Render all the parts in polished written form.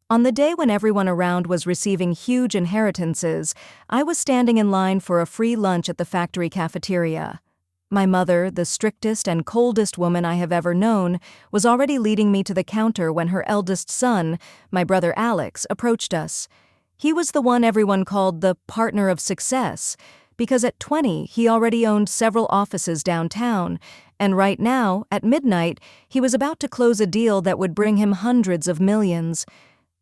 On the day when everyone around was receiving huge inheritances, I was standing in line for a free lunch at the factory cafeteria. My mother, the strictest and coldest woman I have ever known, was already leading me to the counter when her eldest son, my brother Alex, approached us. He was the one everyone called the partner of success, because at 20 he already owned several offices downtown, and right now, at midnight, he was about to close a deal that would bring him hundreds of millions.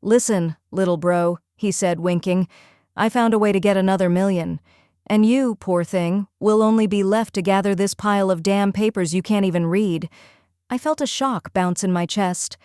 "Listen, little bro," he said, winking, "I found a way to get another million. And you, poor thing, will only be left to gather this pile of damn papers you can't even read." I felt a shock bounce in my chest.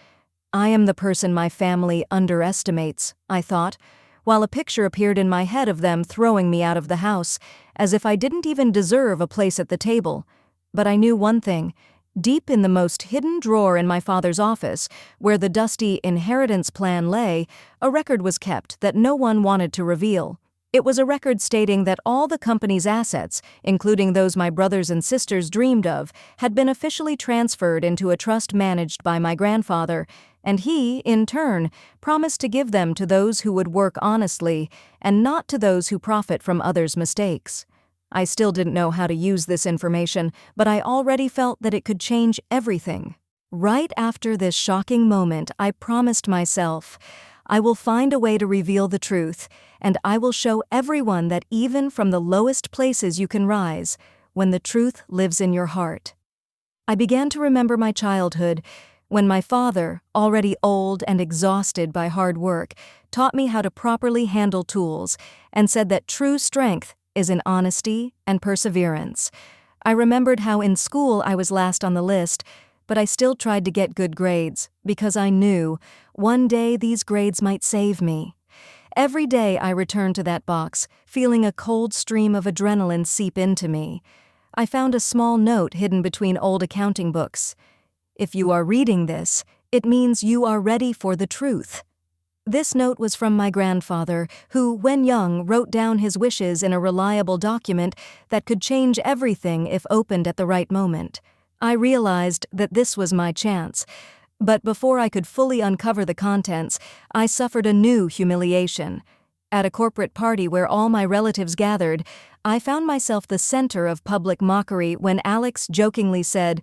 I am the person my family underestimates, I thought, while a picture appeared in my head of them throwing me out of the house, as if I didn't even deserve a place at the table. But I knew one thing. Deep in the most hidden drawer in my father's office, where the dusty inheritance plan lay, a record was kept that no one wanted to reveal. It was a record stating that all the company's assets, including those my brothers and sisters dreamed of, had been officially transferred into a trust managed by my grandfather, and he, in turn, promised to give them to those who would work honestly and not to those who profit from others' mistakes. I still didn't know how to use this information, but I already felt that it could change everything. Right after this shocking moment, I promised myself, I will find a way to reveal the truth, and I will show everyone that even from the lowest places you can rise, when the truth lives in your heart. I began to remember my childhood, when my father, already old and exhausted by hard work, taught me how to properly handle tools, and said that true strength is in honesty and perseverance. I remembered how in school I was last on the list, but I still tried to get good grades, because I knew one day these grades might save me. Every day I returned to that box, feeling a cold stream of adrenaline seep into me. I found a small note hidden between old accounting books. "If you are reading this, it means you are ready for the truth." This note was from my grandfather, who, when young, wrote down his wishes in a reliable document that could change everything if opened at the right moment. I realized that this was my chance, but before I could fully uncover the contents, I suffered a new humiliation. At a corporate party where all my relatives gathered, I found myself the center of public mockery when Alex jokingly said,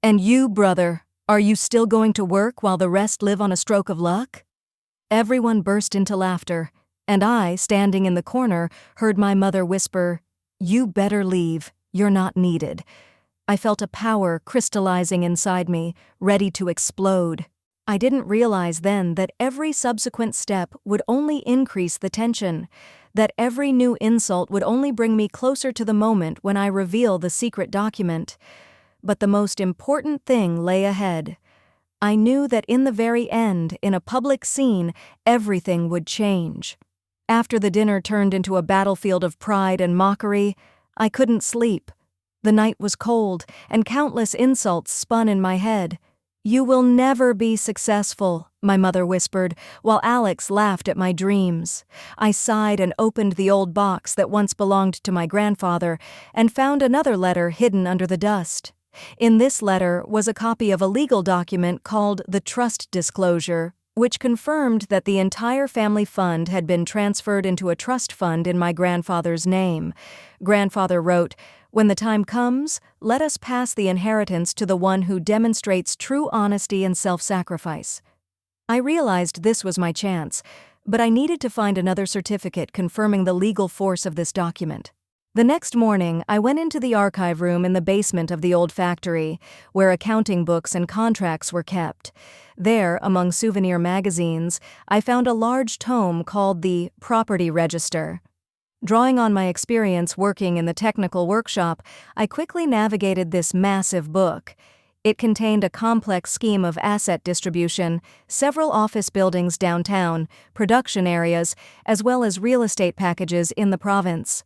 "And you, brother, are you still going to work while the rest live on a stroke of luck?" Everyone burst into laughter, and I, standing in the corner, heard my mother whisper, "You better leave, you're not needed." I felt a power crystallizing inside me, ready to explode. I didn't realize then that every subsequent step would only increase the tension, that every new insult would only bring me closer to the moment when I reveal the secret document. But the most important thing lay ahead. I knew that in the very end, in a public scene, everything would change. After the dinner turned into a battlefield of pride and mockery, I couldn't sleep. The night was cold, and countless insults spun in my head. "You will never be successful," my mother whispered, while Alex laughed at my dreams. I sighed and opened the old box that once belonged to my grandfather, and found another letter hidden under the dust. In this letter was a copy of a legal document called the Trust Disclosure, which confirmed that the entire family fund had been transferred into a trust fund in my grandfather's name. Grandfather wrote, "When the time comes, let us pass the inheritance to the one who demonstrates true honesty and self-sacrifice." I realized this was my chance, but I needed to find another certificate confirming the legal force of this document. The next morning, I went into the archive room in the basement of the old factory, where accounting books and contracts were kept. There, among souvenir magazines, I found a large tome called the Property Register. Drawing on my experience working in the technical workshop, I quickly navigated this massive book. It contained a complex scheme of asset distribution, several office buildings downtown, production areas, as well as real estate packages in the province.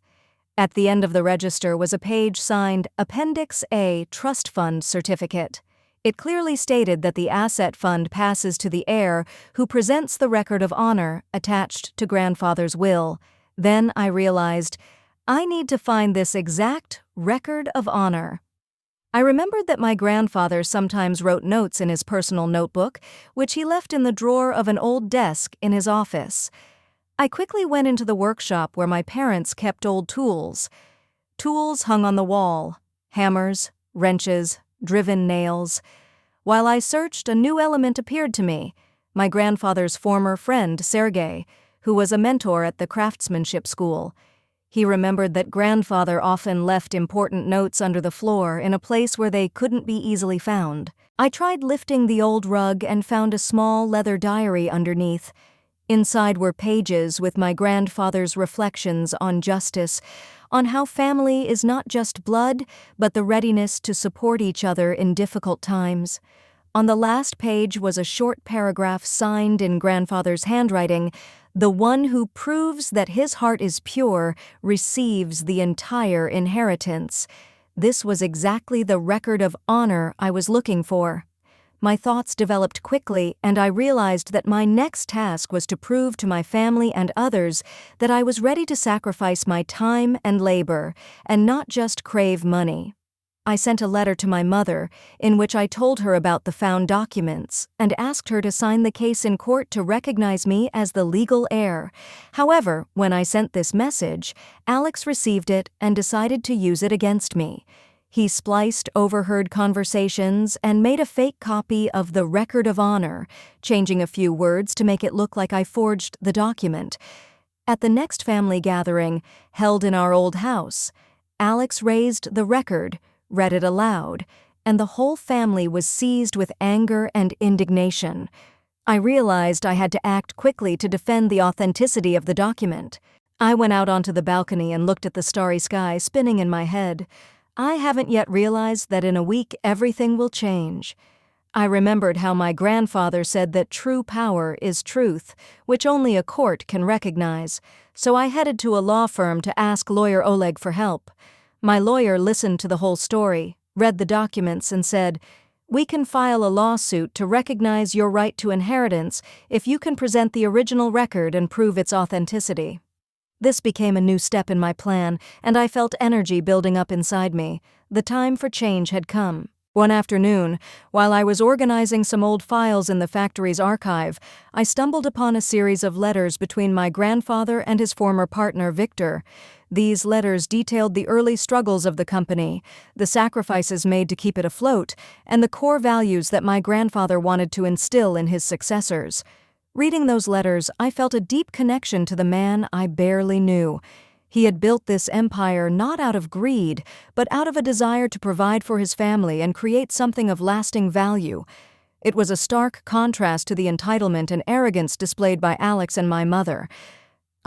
At the end of the register was a page signed Appendix A Trust Fund Certificate. It clearly stated that the asset fund passes to the heir who presents the record of honor attached to grandfather's will. Then I realized, I need to find this exact record of honor. I remembered that my grandfather sometimes wrote notes in his personal notebook, which he left in the drawer of an old desk in his office. I quickly went into the workshop where my parents kept old tools. Tools hung on the wall: hammers, wrenches, driven nails. While I searched, a new element appeared to me: my grandfather's former friend, Sergei, who was a mentor at the craftsmanship school. He remembered that grandfather often left important notes under the floor in a place where they couldn't be easily found. I tried lifting the old rug and found a small leather diary underneath. Inside were pages with my grandfather's reflections on justice, on how family is not just blood, but the readiness to support each other in difficult times. On the last page was a short paragraph signed in grandfather's handwriting: "The one who proves that his heart is pure receives the entire inheritance." This was exactly the record of honor I was looking for. My thoughts developed quickly, and I realized that my next task was to prove to my family and others that I was ready to sacrifice my time and labor, and not just crave money. I sent a letter to my mother, in which I told her about the found documents, and asked her to sign the case in court to recognize me as the legal heir. However, when I sent this message, Alex received it and decided to use it against me. He spliced overheard conversations and made a fake copy of the Record of Honor, changing a few words to make it look like I forged the document. At the next family gathering, held in our old house, Alex raised the record, read it aloud, and the whole family was seized with anger and indignation. I realized I had to act quickly to defend the authenticity of the document. I went out onto the balcony and looked at the starry sky spinning in my head. I haven't yet realized that in a week everything will change. I remembered how my grandfather said that true power is truth, which only a court can recognize, so I headed to a law firm to ask lawyer Oleg for help. My lawyer listened to the whole story, read the documents, and said, "We can file a lawsuit to recognize your right to inheritance if you can present the original record and prove its authenticity." This became a new step in my plan, and I felt energy building up inside me. The time for change had come. One afternoon, while I was organizing some old files in the factory's archive, I stumbled upon a series of letters between my grandfather and his former partner, Victor. These letters detailed the early struggles of the company, the sacrifices made to keep it afloat, and the core values that my grandfather wanted to instill in his successors. Reading those letters, I felt a deep connection to the man I barely knew. He had built this empire not out of greed, but out of a desire to provide for his family and create something of lasting value. It was a stark contrast to the entitlement and arrogance displayed by Alex and my mother.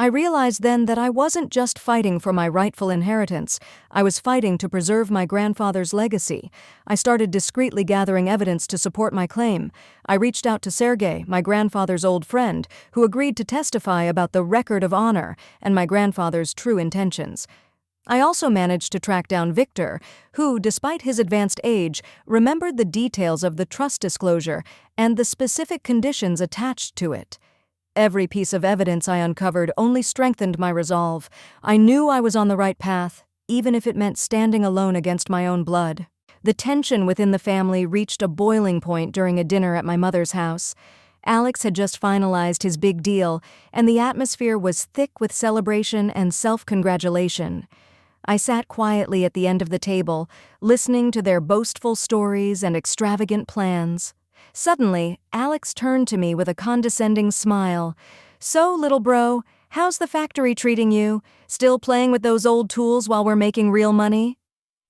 I realized then that I wasn't just fighting for my rightful inheritance. I was fighting to preserve my grandfather's legacy. I started discreetly gathering evidence to support my claim. I reached out to Sergei, my grandfather's old friend, who agreed to testify about the Record of Honor and my grandfather's true intentions. I also managed to track down Victor, who, despite his advanced age, remembered the details of the trust disclosure and the specific conditions attached to it. Every piece of evidence I uncovered only strengthened my resolve. I knew I was on the right path, even if it meant standing alone against my own blood. The tension within the family reached a boiling point during a dinner at my mother's house. Alex had just finalized his big deal, and the atmosphere was thick with celebration and self-congratulation. I sat quietly at the end of the table, listening to their boastful stories and extravagant plans. Suddenly, Alex turned to me with a condescending smile. "So, little bro, how's the factory treating you? Still playing with those old tools while we're making real money?"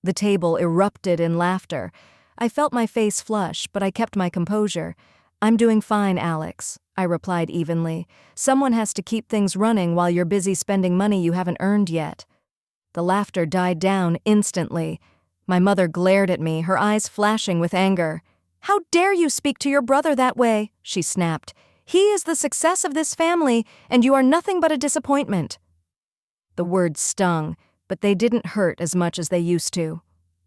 The table erupted in laughter. I felt my face flush, but I kept my composure. "I'm doing fine, Alex," I replied evenly. "Someone has to keep things running while you're busy spending money you haven't earned yet." The laughter died down instantly. My mother glared at me, her eyes flashing with anger. "How dare you speak to your brother that way?" she snapped. "He is the success of this family, and you are nothing but a disappointment." The words stung, but they didn't hurt as much as they used to.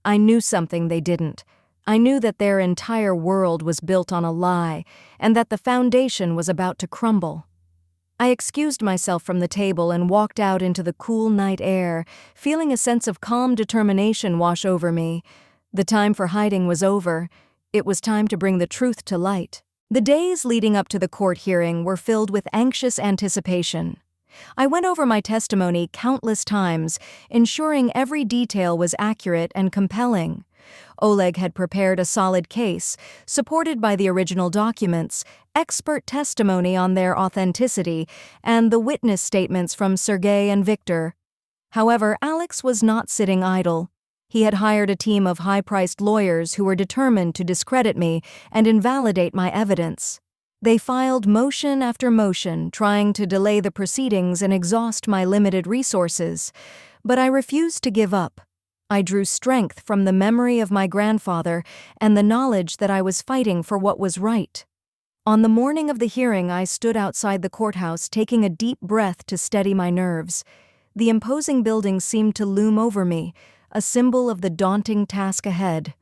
I knew something they didn't. I knew that their entire world was built on a lie, and that the foundation was about to crumble. I excused myself from the table and walked out into the cool night air, feeling a sense of calm determination wash over me. The time for hiding was over. It was time to bring the truth to light. The days leading up to the court hearing were filled with anxious anticipation. I went over my testimony countless times, ensuring every detail was accurate and compelling. Oleg had prepared a solid case, supported by the original documents, expert testimony on their authenticity, and the witness statements from Sergei and Victor. However, Alex was not sitting idle. He had hired a team of high-priced lawyers who were determined to discredit me and invalidate my evidence. They filed motion after motion, trying to delay the proceedings and exhaust my limited resources. But I refused to give up. I drew strength from the memory of my grandfather and the knowledge that I was fighting for what was right. On the morning of the hearing, I stood outside the courthouse, taking a deep breath to steady my nerves. The imposing building seemed to loom over me, a symbol of the daunting task ahead.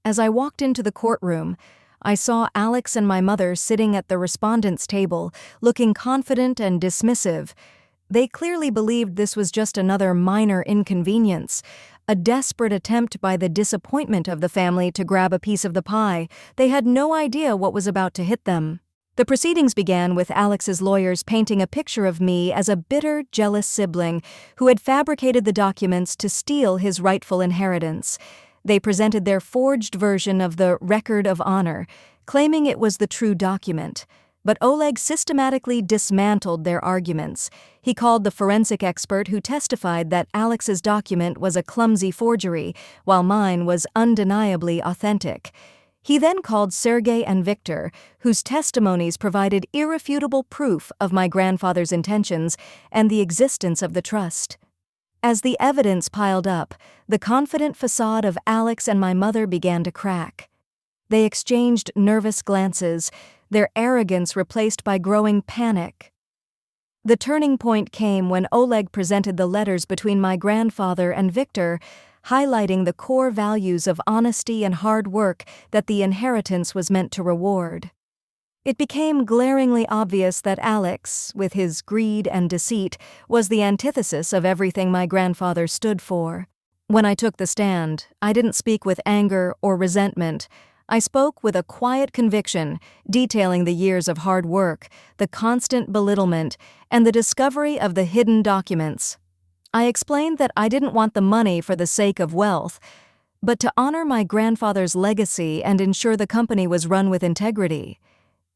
As I walked into the courtroom, I saw Alex and my mother sitting at the respondents' table, looking confident and dismissive. They clearly believed this was just another minor inconvenience, a desperate attempt by the disappointment of the family to grab a piece of the pie. They had no idea what was about to hit them. The proceedings began with Alex's lawyers painting a picture of me as a bitter, jealous sibling who had fabricated the documents to steal his rightful inheritance. They presented their forged version of the Record of Honor, claiming it was the true document. But Oleg systematically dismantled their arguments. He called the forensic expert who testified that Alex's document was a clumsy forgery, while mine was undeniably authentic. He then called Sergei and Victor, whose testimonies provided irrefutable proof of my grandfather's intentions and the existence of the trust. As the evidence piled up, the confident facade of Alex and my mother began to crack. They exchanged nervous glances, their arrogance replaced by growing panic. The turning point came when Oleg presented the letters between my grandfather and Victor, highlighting the core values of honesty and hard work that the inheritance was meant to reward. It became glaringly obvious that Alex, with his greed and deceit, was the antithesis of everything my grandfather stood for. When I took the stand, I didn't speak with anger or resentment. I spoke with a quiet conviction, detailing the years of hard work, the constant belittlement, and the discovery of the hidden documents. I explained that I didn't want the money for the sake of wealth, but to honor my grandfather's legacy and ensure the company was run with integrity.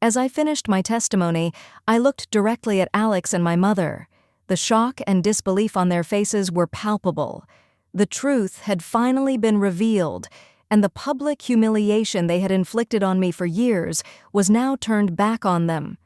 As I finished my testimony, I looked directly at Alex and my mother. The shock and disbelief on their faces were palpable. The truth had finally been revealed, and the public humiliation they had inflicted on me for years was now turned back on them.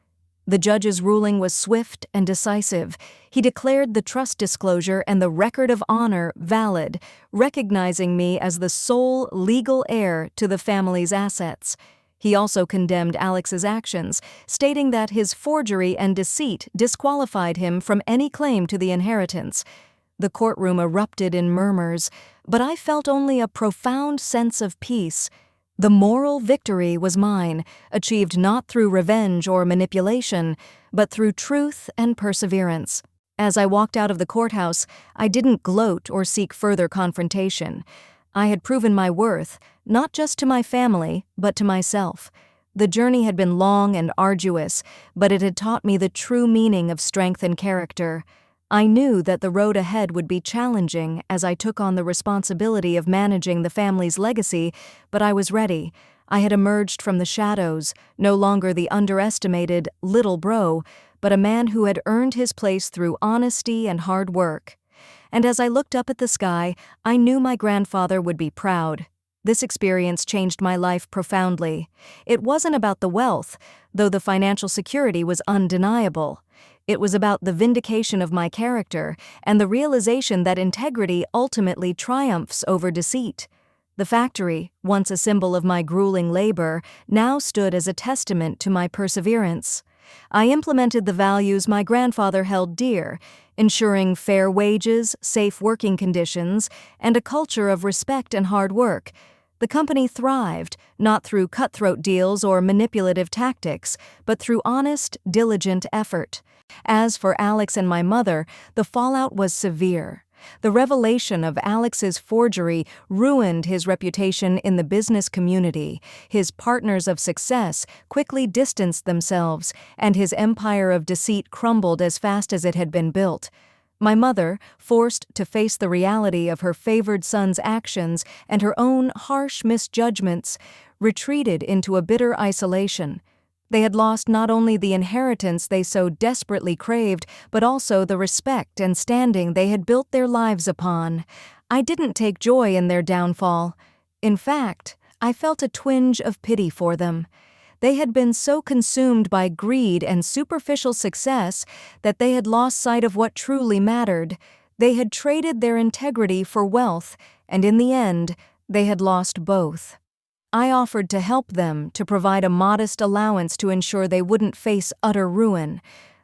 The judge's ruling was swift and decisive. He declared the trust disclosure and the record of honor valid, recognizing me as the sole legal heir to the family's assets. He also condemned Alex's actions, stating that his forgery and deceit disqualified him from any claim to the inheritance. The courtroom erupted in murmurs, but I felt only a profound sense of peace. The moral victory was mine, achieved not through revenge or manipulation, but through truth and perseverance. As I walked out of the courthouse, I didn't gloat or seek further confrontation. I had proven my worth, not just to my family, but to myself. The journey had been long and arduous, but it had taught me the true meaning of strength and character. I knew that the road ahead would be challenging as I took on the responsibility of managing the family's legacy, but I was ready. I had emerged from the shadows, no longer the underestimated little bro, but a man who had earned his place through honesty and hard work. And as I looked up at the sky, I knew my grandfather would be proud. This experience changed my life profoundly. It wasn't about the wealth, though the financial security was undeniable. It was about the vindication of my character and the realization that integrity ultimately triumphs over deceit. The factory, once a symbol of my grueling labor, now stood as a testament to my perseverance. I implemented the values my grandfather held dear, ensuring fair wages, safe working conditions, and a culture of respect and hard work. The company thrived, not through cutthroat deals or manipulative tactics, but through honest, diligent effort. As for Alex and my mother, the fallout was severe. The revelation of Alex's forgery ruined his reputation in the business community. His partners of success quickly distanced themselves, and his empire of deceit crumbled as fast as it had been built. My mother, forced to face the reality of her favored son's actions and her own harsh misjudgments, retreated into a bitter isolation. They had lost not only the inheritance they so desperately craved, but also the respect and standing they had built their lives upon. I didn't take joy in their downfall. In fact, I felt a twinge of pity for them. They had been so consumed by greed and superficial success that they had lost sight of what truly mattered. They had traded their integrity for wealth, and in the end, they had lost both. I offered to help them, to provide a modest allowance to ensure they wouldn't face utter ruin.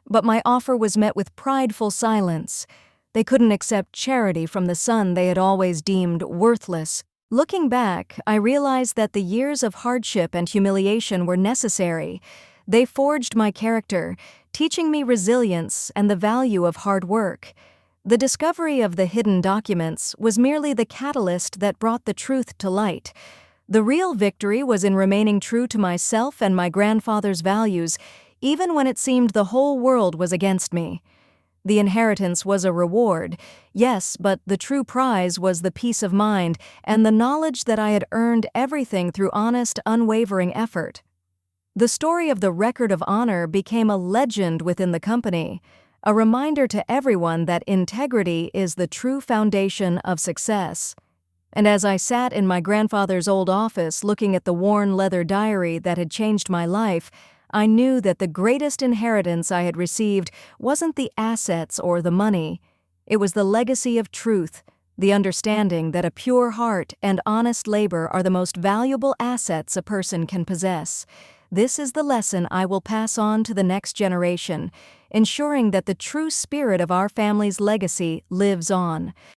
But my offer was met with prideful silence. They couldn't accept charity from the son they had always deemed worthless. Looking back, I realized that the years of hardship and humiliation were necessary. They forged my character, teaching me resilience and the value of hard work. The discovery of the hidden documents was merely the catalyst that brought the truth to light. The real victory was in remaining true to myself and my grandfather's values, even when it seemed the whole world was against me. The inheritance was a reward, yes, but the true prize was the peace of mind and the knowledge that I had earned everything through honest, unwavering effort. The story of the record of honor became a legend within the company, a reminder to everyone that integrity is the true foundation of success. And as I sat in my grandfather's old office looking at the worn leather diary that had changed my life, I knew that the greatest inheritance I had received wasn't the assets or the money. It was the legacy of truth, the understanding that a pure heart and honest labor are the most valuable assets a person can possess. This is the lesson I will pass on to the next generation, ensuring that the true spirit of our family's legacy lives on.